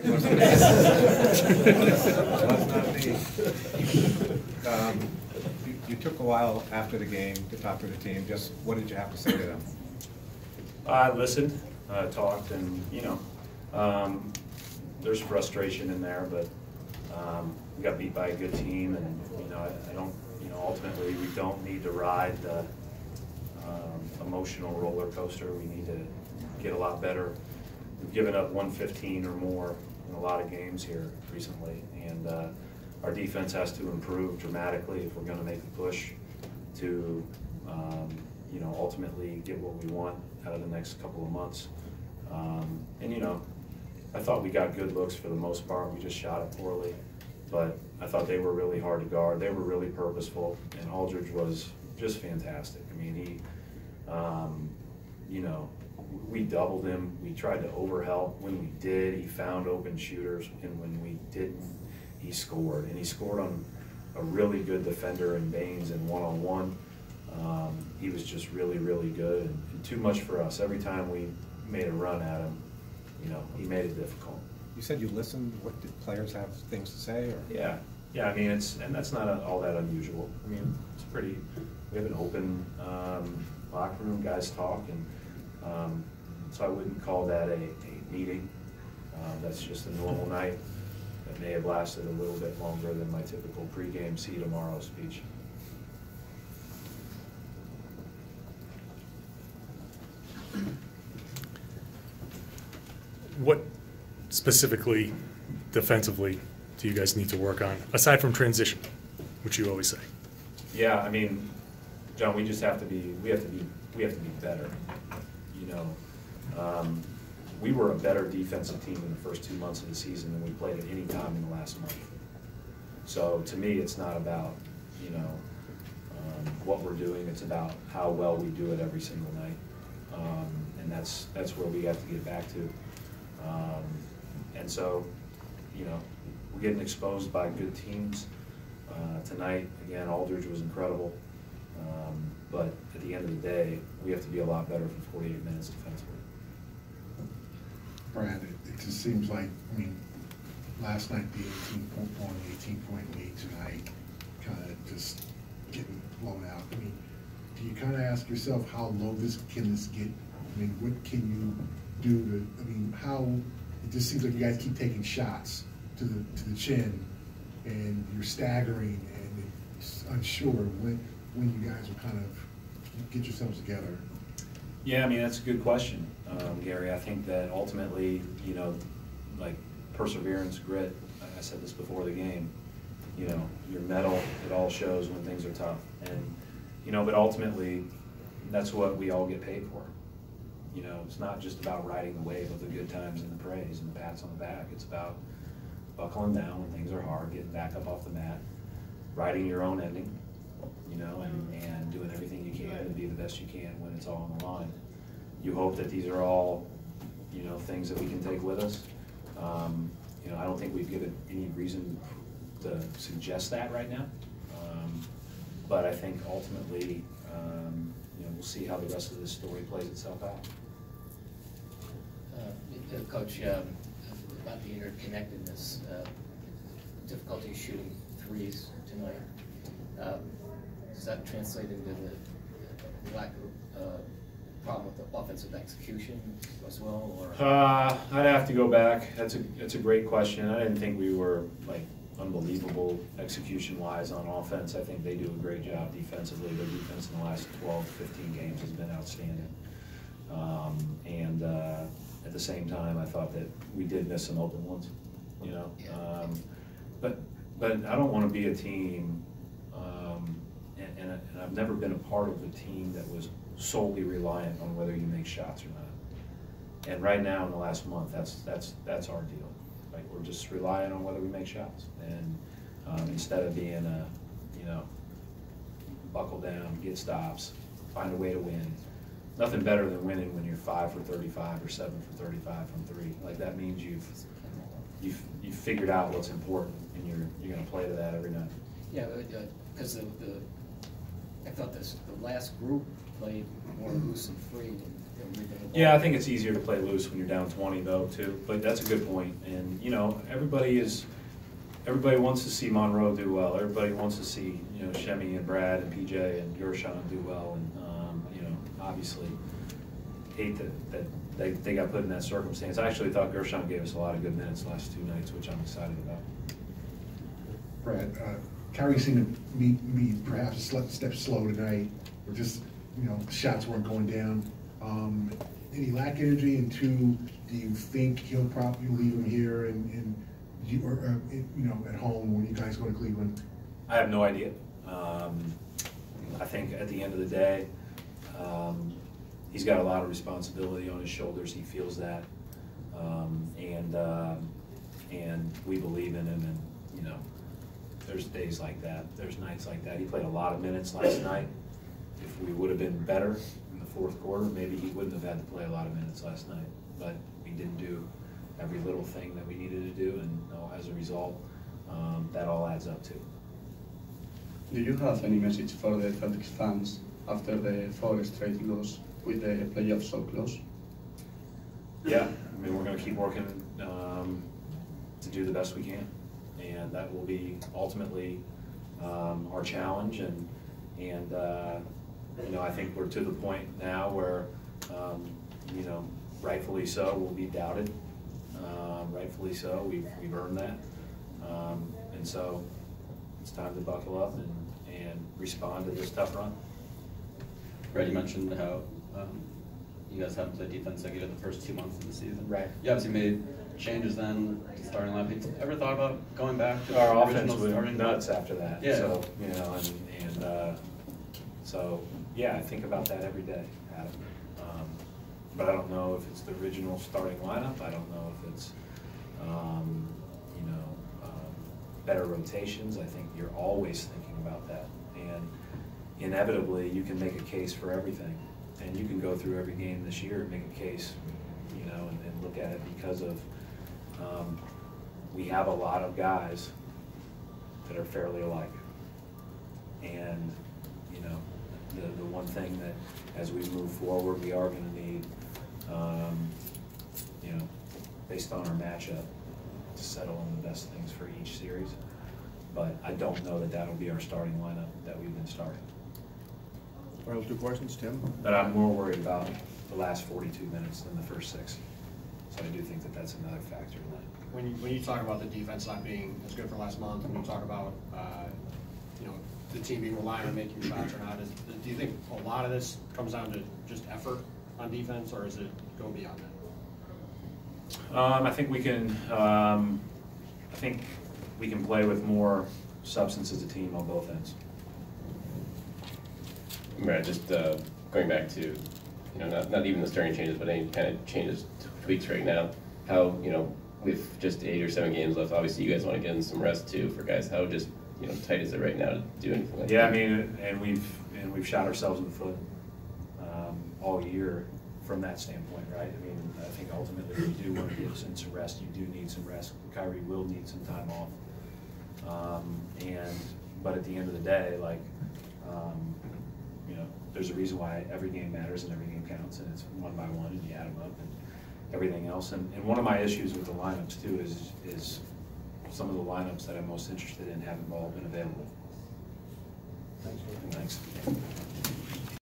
You took a while after the game to talk to the team. Just what did you have to say to them? I listened, talked, and there's frustration in there, but we got beat by a good team, and I don't, ultimately we don't need to ride the emotional roller coaster. We need to get a lot better. We've given up 115 or more in a lot of games here recently, and our defense has to improve dramatically if we're going to make the push to ultimately get what we want out of the next couple of months. I thought we got good looks for the most part. We just shot it poorly, but I thought they were really hard to guard. They were really purposeful, and Aldridge was just fantastic. I mean, he, we doubled him. We tried to overhelp. When we did, he found open shooters, and when we didn't, he scored. And he scored on a really good defender in Baines in one-on-one. He was just really, really good, and too much for us. Every time we made a run at him, he made it difficult. You said you listened. What did players have things to say? Or? Yeah. I mean, and that's not all that unusual. I mean, we have an open locker room. Guys talk, and so I wouldn't call that a meeting. That's just a normal night. That may have lasted a little bit longer than my typical pregame "see you tomorrow" speech. What specifically defensively do you guys need to work on, aside from transition, which you always say? Yeah, I mean, John, we have to be better. We were a better defensive team in the first 2 months of the season than we played at any time in the last month. So to me, it's not about what we're doing. It's about how well we do it every single night, and that's where we have to get back to. And so, we're getting exposed by good teams. Tonight, again, Aldridge was incredible. But at the end of the day, we have to be a lot better for 48 minutes defensively. Brad, it just seems like, last night the 18-point, 18-point lead tonight, kind of just getting blown out. Do you kind of ask yourself how low can this get? What can you do to, how, it just seems like you guys keep taking shots to the chin, and you're staggering, and it's unsure when you guys will kind of get yourselves together. Yeah, that's a good question, Gary. I think that ultimately, like perseverance, grit, I said this before the game, your mettle, it all shows when things are tough. And, but ultimately, that's what we all get paid for. It's not just about riding the wave of the good times and the praise and the pats on the back. It's about buckling down when things are hard, getting back up off the mat, writing your own ending, and doing everything you can to be the best you can when it's all on the line. You hope that these are all, things that we can take with us. I don't think we've given any reason to suggest that right now. But I think ultimately, we'll see how the rest of this story plays itself out. Coach, about the interconnectedness, difficulty shooting threes tonight. Does that translate into the lack of problem with the offensive execution as well? Or I'd have to go back. That's a great question. I didn't think we were unbelievable execution-wise on offense. I think they do a great job defensively. Their defense in the last 12, 15 games has been outstanding. At the same time, I thought that we did miss some open ones, but I don't want to be a team, and I've never been a part of a team that was solely reliant on whether you make shots or not. And right now, in the last month, that's our deal. We're just relying on whether we make shots, and instead of being buckle down, get stops, find a way to win. Nothing better than winning when you're 5 for 35 or 7 for 35 from three. That means you've figured out what's important, and you're going to play to that every night. Yeah, because I thought the last group played more loose and free, moving the ball. Yeah, I think it's easier to play loose when you're down 20 though, too, but that's a good point. And, you know, everybody wants to see Monroe do well. Everybody wants to see, you know, Shemi and Brad and PJ and Gershon do well. And, you know, obviously hate that they got put in that circumstance. I actually thought Gershon gave us a lot of good minutes last 2 nights, which I'm excited about. Brad, Kyrie seemed to be perhaps a step slow tonight, or just, you know, shots weren't going down. Any lack energy, and two, do you think he'll probably leave him here and you, or you know, at home when you guys go to Cleveland? I have no idea. I think at the end of the day, he's got a lot of responsibility on his shoulders. He feels that, and we believe in him. And you know, there's days like that. There's nights like that. He played a lot of minutes last night. If we would have been better in the fourth quarter, maybe he wouldn't have had to play a lot of minutes last night. But we didn't do every little thing that we needed to do, and as a result, that all adds up too. Do you have any message for the Celtics fans after the 4 straight loss with the playoffs so close? Yeah, I mean, we're going to keep working to do the best we can, and that will be ultimately our challenge. And you know, I think we're to the point now where you know, rightfully so, we'll be doubted. Rightfully so, we've earned that, and so it's time to buckle up and respond to this tough run. Brad, you mentioned how you guys haven't played defense like you did the first 2 months of the season. Right. You obviously made changes then to starting lineup. Have you ever thought about going back to Our the offense original was starting nuts after that. Yeah. So, you know, so, yeah, I think about that every day, Adam. But I don't know if it's the original starting lineup. I don't know if it's, you know, better rotations. I think you're always thinking about that. And inevitably, you can make a case for everything. And you can go through every game this year and make a case, you know, and look at it because of, we have a lot of guys that are fairly alike. And, you know, the one thing that as we move forward, we are going to need, you know, based on our matchup, to settle on the best things for each series. But I don't know that that'll be our starting lineup that we've been starting. Final two questions, Tim? But I'm more worried about the last 42 minutes than the first 6. So I do think that that's another factor in that. When you talk about the defense not being as good for last month, when you talk about you know, the team being reliant on making shots or not, do you think a lot of this comes down to just effort on defense, or is it go beyond that? I think we can. I think we can play with more substance as a team on both ends. Right, just going back to, you know, not even the starting changes, but any kind of changes, tweaks right now. How, you know, with just 8 or 7 games left, obviously you guys want to get in some rest too for guys. How just, you know, tight is it right now to do anything like that? Yeah, I mean, and we've shot ourselves in the foot all year from that standpoint, right? I mean, I think ultimately you do want to get some rest. You do need some rest. Kyrie will need some time off. But at the end of the day, like, you know, there's a reason why every game matters and every game counts, and it's one by one, and you add them up and everything else. And one of my issues with the lineups too is some of the lineups that I'm most interested in haven't all been available. Thanks.